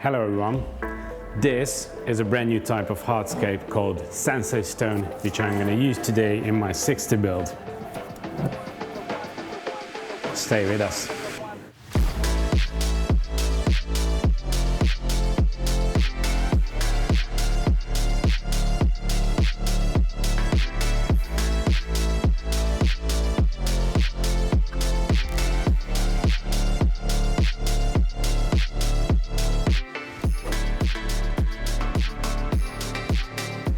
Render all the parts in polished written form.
Hello everyone. This is a brand new type of hardscape called Sensei Stone, which I'm going to use today in my 60 build. Stay with us.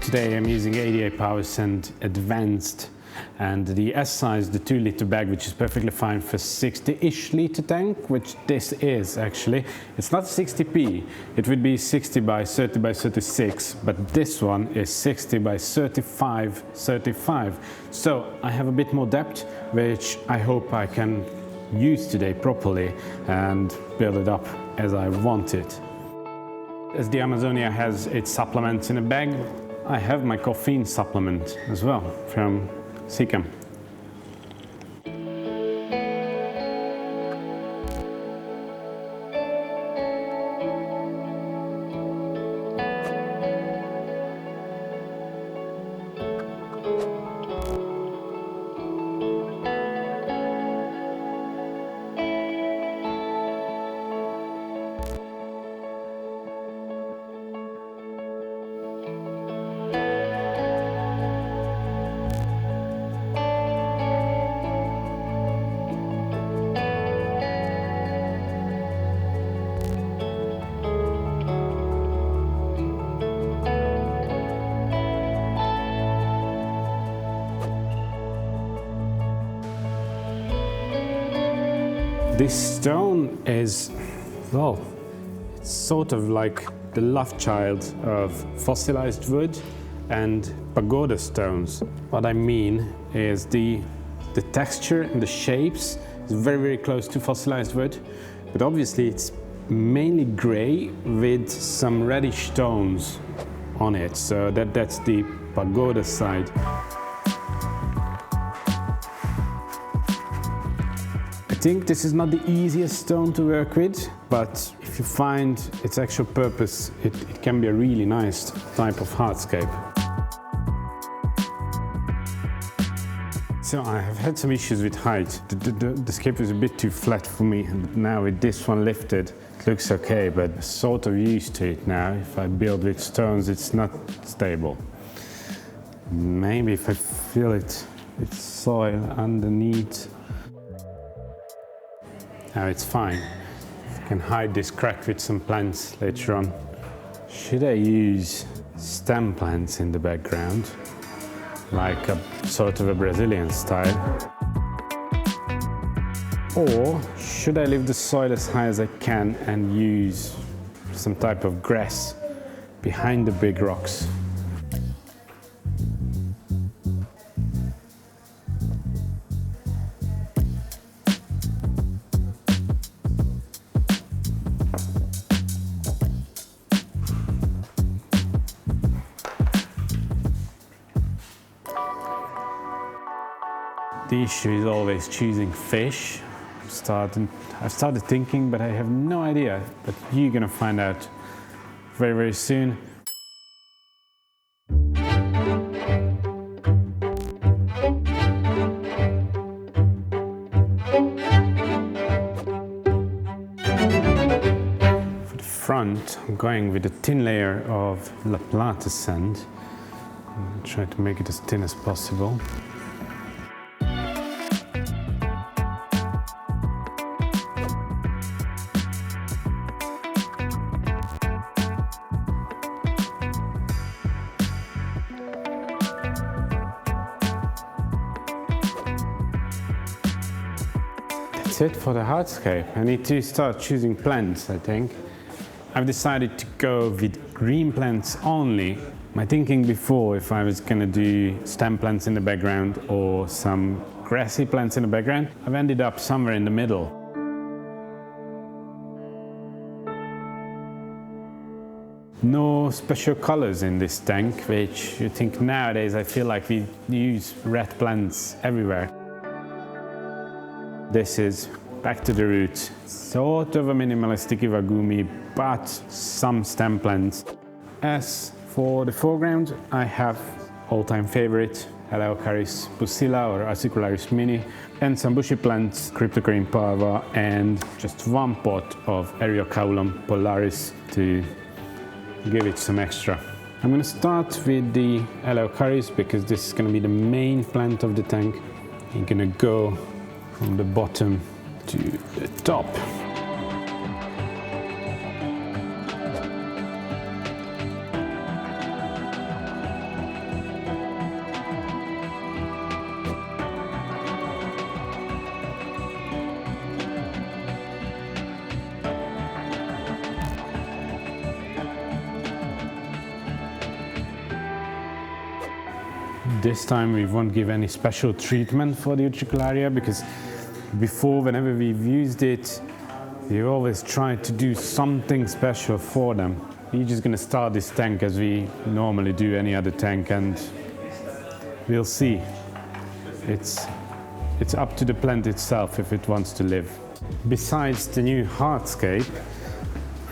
Today I'm using 88 Plata Sand Advanced and the S size, the 2-liter bag, which is perfectly fine for 60-ish liter tank, which this is actually. It's not 60p, it would be 60 by 30 by 36, but this one is 60 by 35. So I have a bit more depth, which I hope I can use today properly and build it up as I want it. As the Amazonia has its supplements in a bag, I have my caffeine supplement as well from Seachem. This stone is, well, it's sort of like the love child of fossilized wood and pagoda stones. What I mean is the texture and the shapes is very, very close to fossilized wood, but obviously it's mainly gray with some reddish tones on it, so that's the pagoda side. I think this is not the easiest stone to work with, but if you find its actual purpose, it can be a really nice type of hardscape. So I have had some issues with height. The scape is a bit too flat for me, and now with this one lifted, it looks okay, but I'm sort of used to it now. If I build with stones, it's not stable. Maybe if I fill it with soil underneath. Now it's fine. I can hide this crack with some plants later on. Should I use stem plants in the background, like a sort of a Brazilian style? Or should I leave the soil as high as I can and use some type of grass behind the big rocks? The issue is always choosing fish. I've started thinking, but I have no idea. But you're gonna find out very, very soon. For the front, I'm going with a thin layer of Plata Sand. I'm trying to make it as thin as possible. That's it for the hardscape. I need to start choosing plants, I think. I've decided to go with green plants only. My thinking before, if I was gonna do stem plants in the background or some grassy plants in the background, I've ended up somewhere in the middle. No special colors in this tank, which you think nowadays I feel like we use red plants everywhere. This is back to the roots. Sort of a minimalistic Iwagumi, but some stem plants. As for the foreground, I have all-time favorite Elaeocharis pusilla or Acicularis mini, and some bushy plants, Cryptocoryne parva, and just one pot of Eriocaulum polaris to give it some extra. I'm going to start with the Elaeocharis because this is going to be the main plant of the tank. I'm going to go from the bottom to the top. This time we won't give any special treatment for the Utricularia because before, whenever we've used it, we always tried to do something special for them. We're just going to start this tank as we normally do any other tank, and we'll see. It's up to the plant itself if it wants to live. Besides the new Hardscape,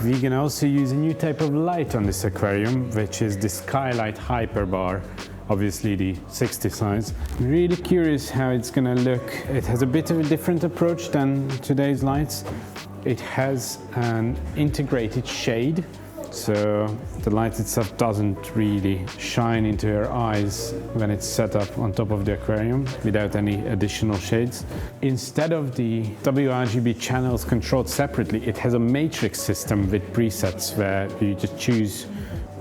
we can also use a new type of light on this aquarium, which is the Skylight Hyperbar. Obviously the 60 size. I'm really curious how it's gonna look. It has a bit of a different approach than today's lights. It has an integrated shade, so the light itself doesn't really shine into your eyes when it's set up on top of the aquarium without any additional shades. Instead of the WRGB channels controlled separately, it has a matrix system with presets where you just choose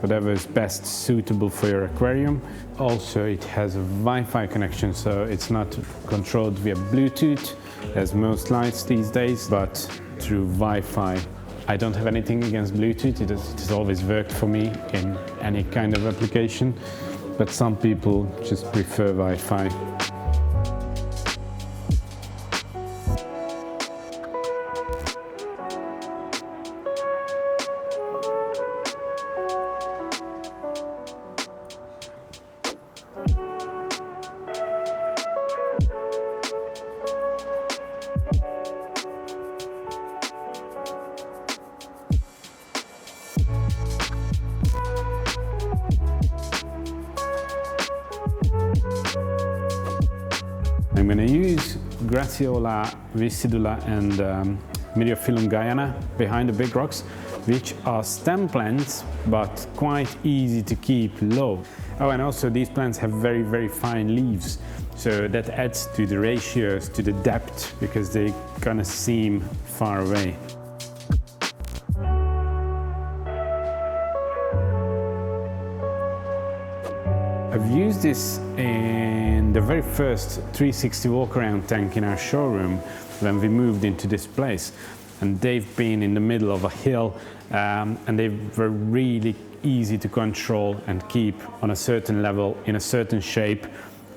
whatever is best suitable for your aquarium. Also, it has a Wi-Fi connection, so it's not controlled via Bluetooth, as most lights these days, but through Wi-Fi. I don't have anything against Bluetooth. It has always worked for me in any kind of application, but some people just prefer Wi-Fi. I'm going to use Graciola viscidula and Myriophyllum guyana behind the big rocks, which are stem plants but quite easy to keep low. Oh, and also these plants have very, very fine leaves, so that adds to the ratios, to the depth, because they're gonna seem far away. I've used this in the very first 360 walk-around tank in our showroom when we moved into this place, and they've been in the middle of a hill, and they were really easy to control and keep on a certain level in a certain shape,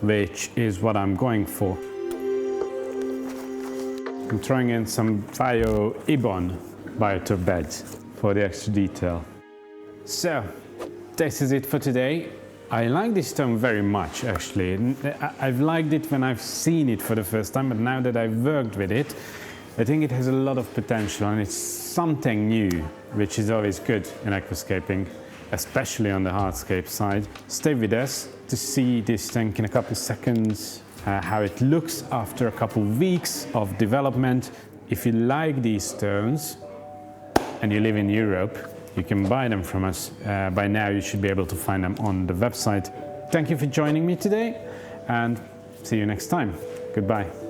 which is what I'm going for. I'm throwing in some Bio Ibon biotop beds for the extra detail. So this is it for today. I like this stone very much, actually. I've liked it when I've seen it for the first time, but now that I've worked with it, I think it has a lot of potential, and it's something new, which is always good in aquascaping, especially on the hardscape side. Stay with us to see this tank in a couple of seconds, how it looks after a couple of weeks of development. If you like these stones and you live in Europe, you can buy them from us. By now you should be able to find them on the website. Thank you for joining me today, and see you next time. Goodbye.